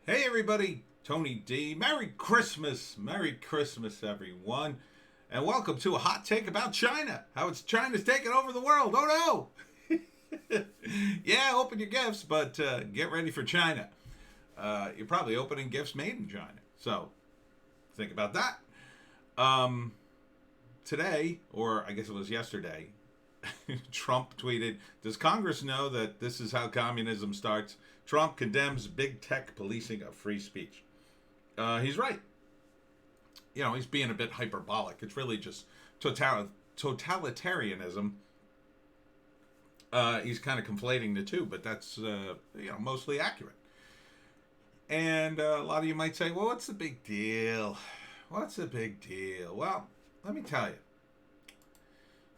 Hey everybody, Tony D. Merry Christmas. Merry Christmas, everyone. And welcome to a hot take about China. How China's taking over the world. Oh no! Yeah, open your gifts, but get ready for China. You're probably opening gifts made in China. So think about that. Um, Today, or I guess it was yesterday, Trump tweeted, "Does Congress know that this is how communism starts? Trump condemns big tech policing of free speech." He's right. He's being a bit hyperbolic. It's really just totalitarianism. He's kind of conflating the two, but that's mostly accurate. And a lot of you might say, "Well, what's the big deal? What's the big deal?" Well, let me tell you.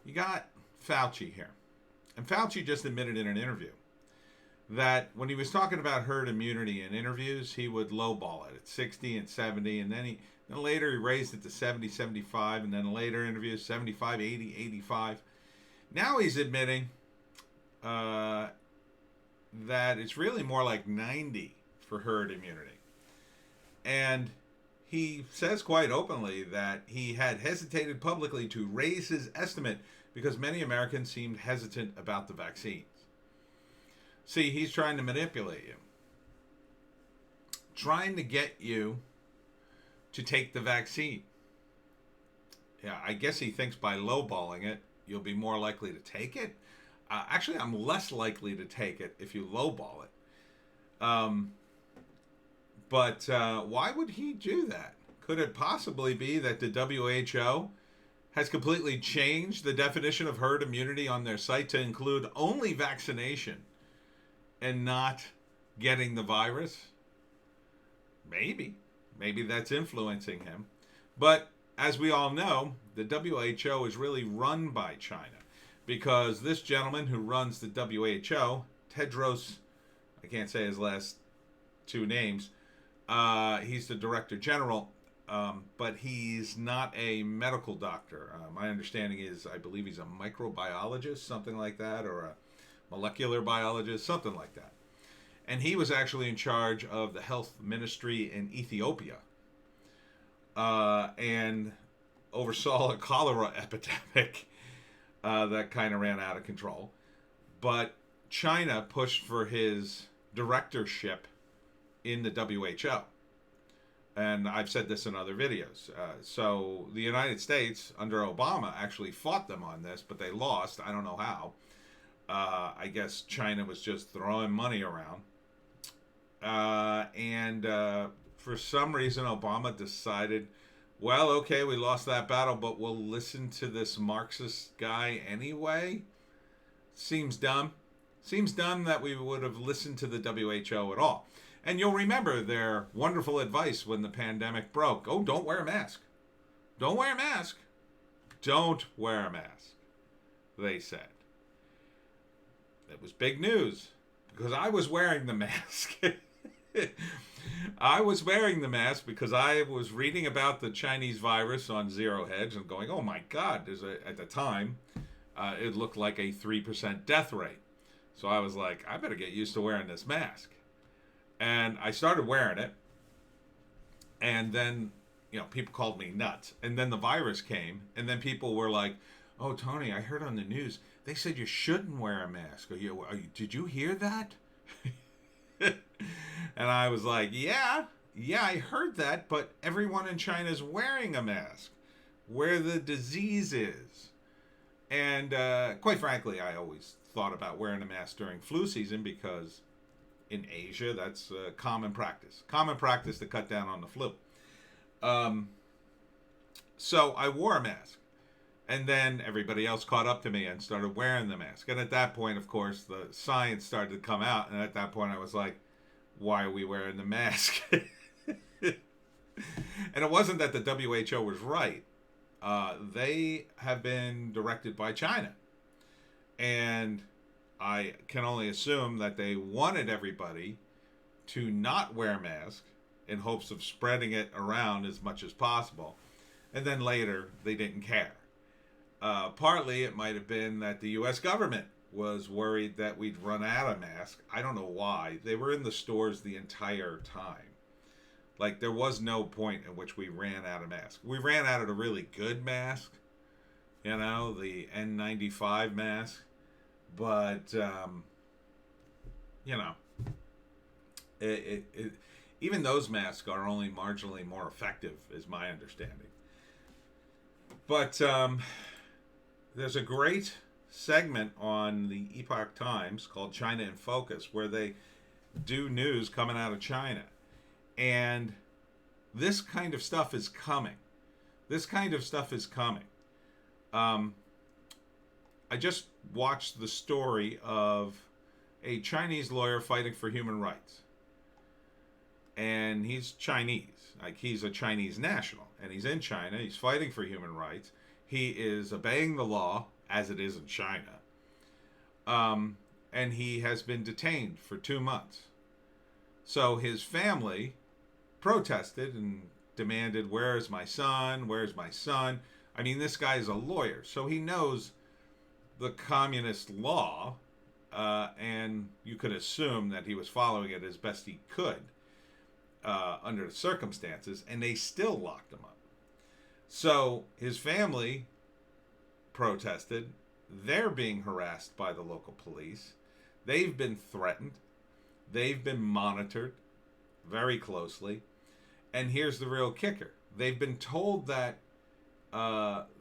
You got Fauci here. And Fauci just admitted in an interview that when he was talking about herd immunity in interviews, he would lowball it at 60 and 70, and then later he raised it to 70, 75, and then later interviews 75, 80, 85. Now he's admitting that it's really more like 90 for herd immunity. And he says quite openly that he had hesitated publicly to raise his estimate because many Americans seemed hesitant about the vaccines. See, he's trying to manipulate you, trying to get you to take the vaccine. Yeah, I guess he thinks by lowballing it, you'll be more likely to take it. Actually, I'm less likely to take it if you lowball it. But why would he do that? Could it possibly be that the WHO has completely changed the definition of herd immunity on their site to include only vaccination and not getting the virus? Maybe. Maybe that's influencing him. But as we all know, the WHO is really run by China because this gentleman who runs the WHO, Tedros, I can't say his last two names, he's the director general, but he's not a medical doctor. My understanding is, I believe he's a microbiologist, something like that, or a molecular biologist, something like that. And he was actually in charge of the health ministry in Ethiopia and oversaw a cholera epidemic that kind of ran out of control. But China pushed for his directorship in the WHO. And I've said this in other videos. So the United States, under Obama, actually fought them on this, but they lost. I don't know how. I guess China was just throwing money around. And for some reason, Obama decided, well, okay, we lost that battle, but we'll listen to this Marxist guy anyway. Seems dumb. Seems dumb that we would have listened to the WHO at all. And you'll remember their wonderful advice when the pandemic broke. Oh, don't wear a mask. Don't wear a mask. Don't wear a mask, they said. It was big news because I was wearing the mask. I was wearing the mask because I was reading about the Chinese virus on Zero Hedge and going, oh my God, at the time, it looked like a 3% death rate. So I was like, I better get used to wearing this mask. And I started wearing it. And then, people called me nuts. And then the virus came. And then people were like, oh, Tony, I heard on the news, they said you shouldn't wear a mask. Did you hear that? And I was like, yeah, I heard that. But everyone in China is wearing a mask where the disease is. And quite frankly, I always thought about wearing a mask during flu season because in Asia, that's common practice. Common practice to cut down on the flu. So I wore a mask. And then everybody else caught up to me and started wearing the mask. And at that point, of course, the science started to come out. And at that point, I was like, why are we wearing the mask? And it wasn't that the WHO was right. They have been directed by China. And I can only assume that they wanted everybody to not wear a mask in hopes of spreading it around as much as possible. And then later, they didn't care. Partly, it might have been that the U.S. government was worried that we'd run out of masks. I don't know why. They were in the stores the entire time. Like, there was no point in which we ran out of masks. We ran out of a really good mask, you know, the N95 mask. But, you know, it even those masks are only marginally more effective, is my understanding. But there's a great segment on the Epoch Times called China in Focus, where they do news coming out of China. And this kind of stuff is coming. This kind of stuff is coming. I just watched the story of a Chinese lawyer fighting for human rights. And he's Chinese. Like, he's a Chinese national. And he's in China. He's fighting for human rights. He is obeying the law, as it is in China. And he has been detained for 2 months. So his family protested and demanded, "Where's my son? Where's my son?" I mean, this guy is a lawyer, so he knows the communist law, and you could assume that he was following it as best he could under the circumstances, and they still locked him up. So his family protested. They're being harassed by the local police. They've been threatened. They've been monitored very closely. And here's the real kicker. They've been told that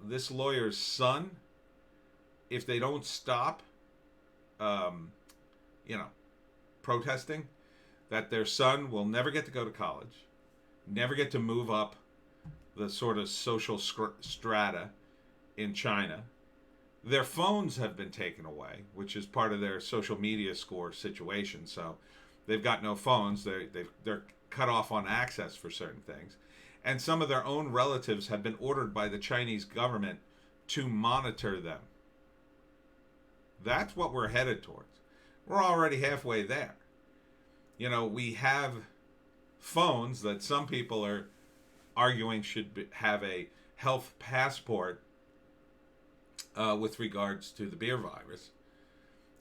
this lawyer's son, if they don't stop, protesting, that their son will never get to go to college, never get to move up the sort of social strata in China. Their phones have been taken away, which is part of their social media score situation. So they've got no phones. They're cut off on access for certain things. And some of their own relatives have been ordered by the Chinese government to monitor them. That's what we're headed towards. We're already halfway there. You know, we have phones that some people are arguing should have a health passport with regards to the beer virus,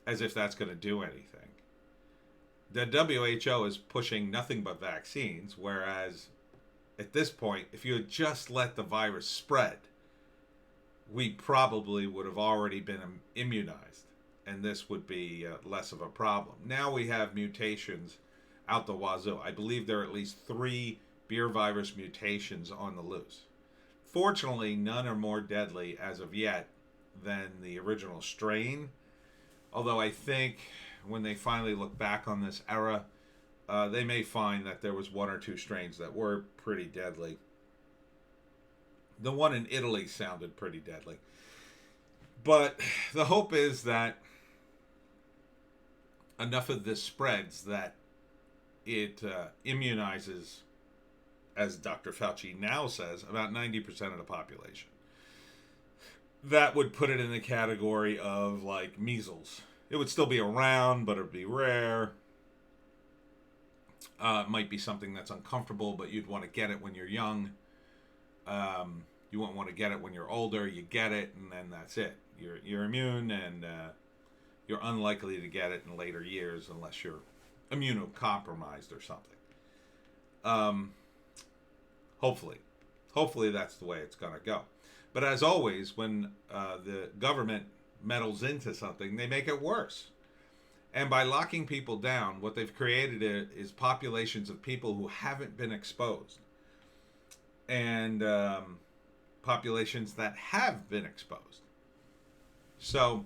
as if that's going to do anything. The WHO is pushing nothing but vaccines, whereas at this point, if you had just let the virus spread, we probably would have already been immunized, and this would be less of a problem. Now we have mutations out the wazoo. I believe there are at least 3 beer virus mutations on the loose. Fortunately, none are more deadly as of yet than the original strain, although I think when they finally look back on this era, they may find that there was 1 or 2 strains that were pretty deadly. The one in Italy sounded pretty deadly. But the hope is that enough of this spreads that it immunizes, as Dr. Fauci now says, about 90% of the population. That would put it in the category of like measles. It would still be around, but it would be rare. It might be something that's uncomfortable, but you'd want to get it when you're young. You won't want to get it when you're older. You get it, and then that's it. You're immune, and you're unlikely to get it in later years unless you're immunocompromised or something. Hopefully that's the way it's going to go. But as always, when the government meddles into something, they make it worse. And by locking people down, what they've created is populations of people who haven't been exposed. And populations that have been exposed. So,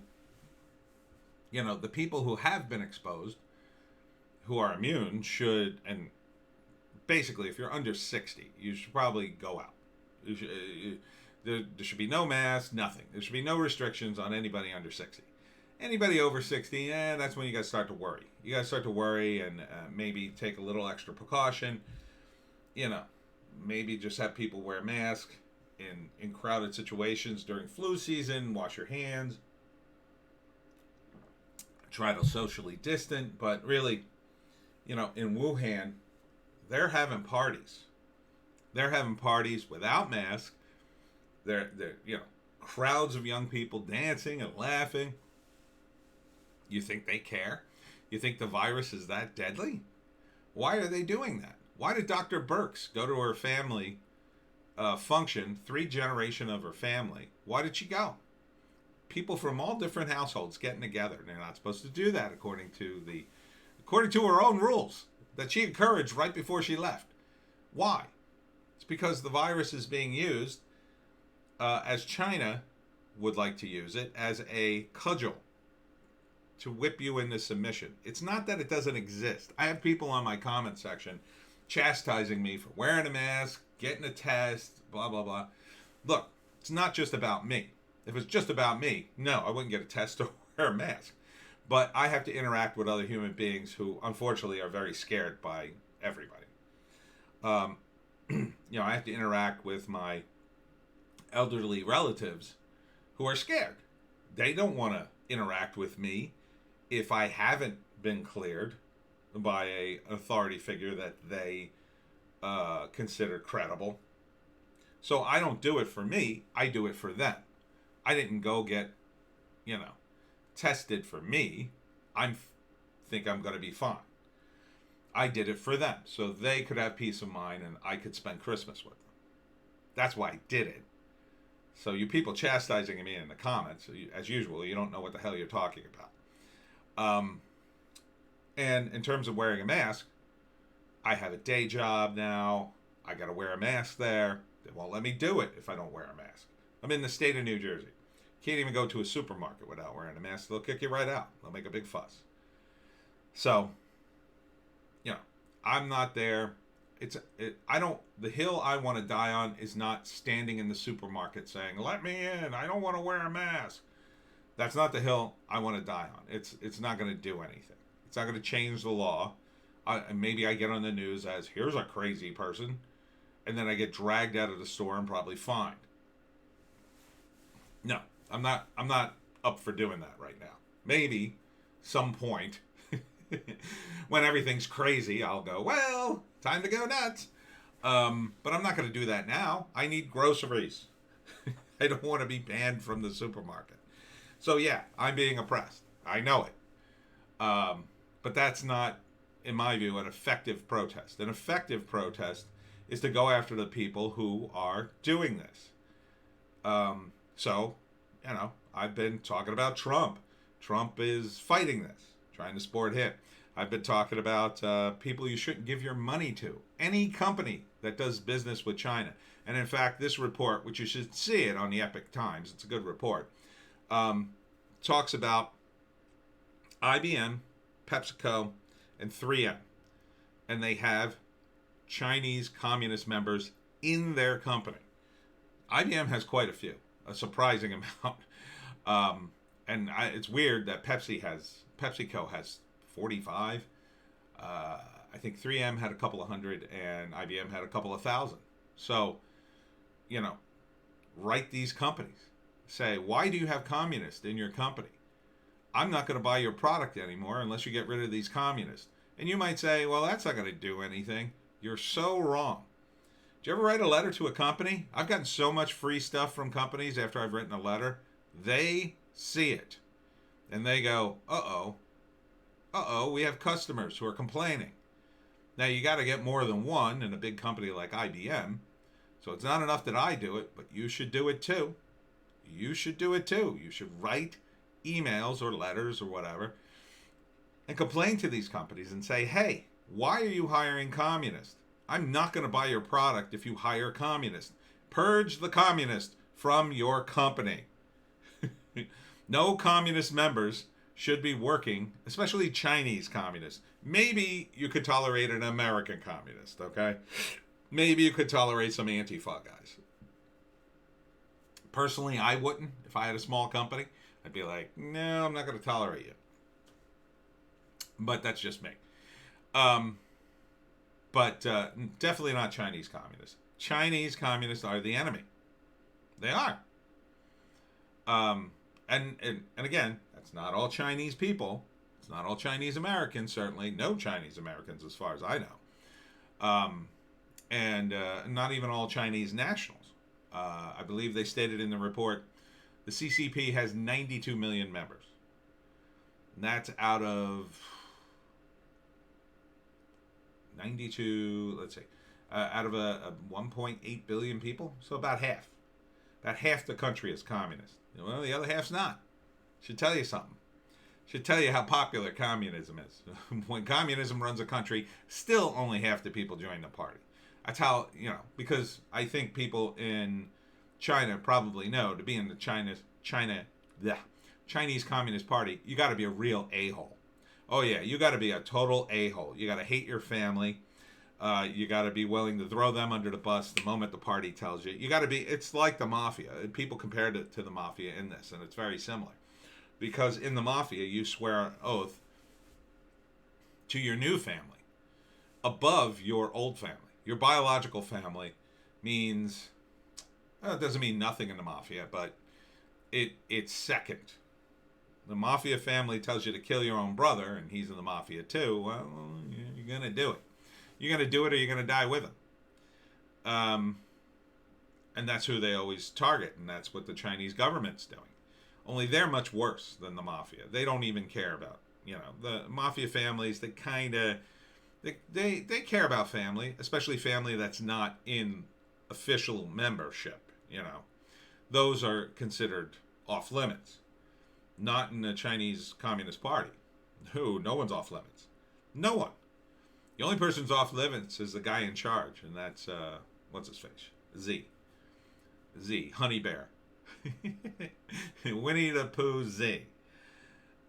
you know, the people who have been exposed, who are immune, should, and basically, if you're under 60, you should probably go out. There should be no mask, nothing. There should be no restrictions on anybody under 60. Anybody over 60, that's when you got to start to worry. You got to start to worry and maybe take a little extra precaution. You know, maybe just have people wear masks in crowded situations during flu season. Wash your hands. Try to socially distant. But really, you know, in Wuhan, they're having parties. They're having parties without masks. They're you know, crowds of young people dancing and laughing. You think they care? You think the virus is that deadly? Why are they doing that? Why did Dr. Burks go to her family function, 3 generation of her family? Why did she go? People from all different households getting together. They're not supposed to do that according to her own rules that she encouraged right before she left. Why? It's because the virus is being used as China would like to use it, as a cudgel to whip you into submission. It's not that it doesn't exist. I have people on my comment section chastising me for wearing a mask, getting a test, blah, blah, blah. Look, it's not just about me. If it's just about me, no, I wouldn't get a test or wear a mask. But I have to interact with other human beings who, unfortunately, are very scared by everybody. I have to interact with my elderly relatives who are scared. They don't want to interact with me if I haven't been cleared by an authority figure that they consider credible. So I don't do it for me. I do it for them. I didn't go get, tested for me. I think I'm going to be fine. I did it for them so they could have peace of mind and I could spend Christmas with them. That's why I did it. So you people chastising me in the comments, as usual, you don't know what the hell you're talking about. And in terms of wearing a mask, I have a day job now. I got to wear a mask there. They won't let me do it if I don't wear a mask. I'm in the state of New Jersey. Can't even go to a supermarket without wearing a mask. They'll kick you right out. They'll make a big fuss. So, I'm not there. The hill I want to die on is not standing in the supermarket saying, "Let me in. I don't want to wear a mask." That's not the hill I want to die on. It's not going to do anything. It's not going to change the law. Maybe I get on the news as, "Here's a crazy person," and then I get dragged out of the store and probably fined. No, I'm not up for doing that right now. Maybe some point when everything's crazy, I'll go, well, time to go nuts. But I'm not going to do that now. I need groceries. I don't want to be banned from the supermarket. So yeah, I'm being oppressed. I know it. But that's not, in my view, an effective protest. An effective protest is to go after the people who are doing this. I've been talking about Trump. Trump is fighting this, trying to support him. I've been talking about people you shouldn't give your money to. Any company that does business with China. And in fact, this report, which you should see it on the Epic Times, it's a good report, talks about IBM, PepsiCo, and 3M. And they have Chinese communist members in their company. IBM has quite a few, a surprising amount. It's weird that PepsiCo has 45. I think 3M had a couple of hundred and IBM had a couple of thousand. So, write these companies. Say, why do you have communists in your company? I'm not going to buy your product anymore unless you get rid of these communists. And you might say, well, that's not going to do anything. You're so wrong. Did you ever write a letter to a company? I've gotten so much free stuff from companies after I've written a letter. They see it. And they go, uh-oh, we have customers who are complaining. Now, you got to get more than one in a big company like IBM. So it's not enough that I do it, but you should do it too. You should do it too. You should write emails or letters or whatever and complain to these companies and say, hey, why are you hiring communists? I'm not going to buy your product if you hire communists. Purge the communists from your company. No communist members should be working, especially Chinese communists. Maybe you could tolerate an American communist, okay? Maybe you could tolerate some Antifa guys. Personally, I wouldn't. If I had a small company, I'd be like, no, I'm not going to tolerate you. But that's just me. But definitely not Chinese communists. Chinese communists are the enemy. They are. And again, that's not all Chinese people. It's not all Chinese Americans, certainly. No Chinese Americans, as far as I know. And not even all Chinese nationals. I believe they stated in the report, the CCP has 92 million members. And that's out of 92, let's see, out of a 1.8 billion people, so about half. About half the country is communist. Well, the other half's not. Should tell you something. Should tell you how popular communism is. When communism runs a country, still only half the people join the party. That's how, because I think people in China probably know to be in the Chinese Communist Party, you got to be a real a-hole. Oh yeah, you got to be a total a-hole. You got to hate your family. You got to be willing to throw them under the bus the moment the party tells you. You got to be. It's like the mafia. People compared it to the mafia in this, and it's very similar. Because in the mafia, you swear an oath to your new family above your old family. Your biological family means, well, it doesn't mean nothing in the mafia, but it's second. The mafia family tells you to kill your own brother, and he's in the mafia too. Well, you're going to do it. You're going to do it or you're going to die with him. And that's who they always target, and that's what the Chinese government's doing. Only they're much worse than the mafia. They don't even care about, the mafia families. They kind of, they care about family, especially family that's not in official membership. Those are considered off limits. Not in the Chinese Communist Party. No one's off limits. No one. The only person who's off limits is the guy in charge, and that's what's his face? Z, Honey Bear. Winnie the Pooh Z.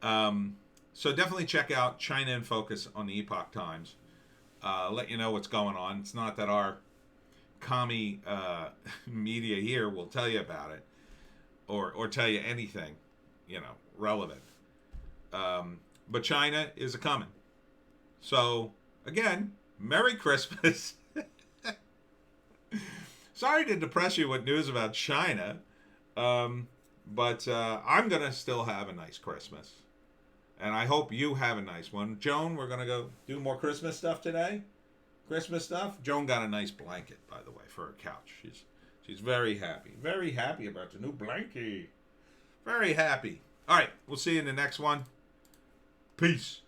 So definitely check out China in Focus on the Epoch Times. Let you know what's going on. It's not that our commie media here will tell you about it or tell you anything, relevant. But China is a-coming. So, again, Merry Christmas. Sorry to depress you with news about China. But I'm going to still have a nice Christmas. And I hope you have a nice one. Joan, we're going to go do more Christmas stuff today. Christmas stuff. Joan got a nice blanket, by the way, for her couch. She's very happy. Very happy about the new blanket. Very happy. All right. We'll see you in the next one. Peace.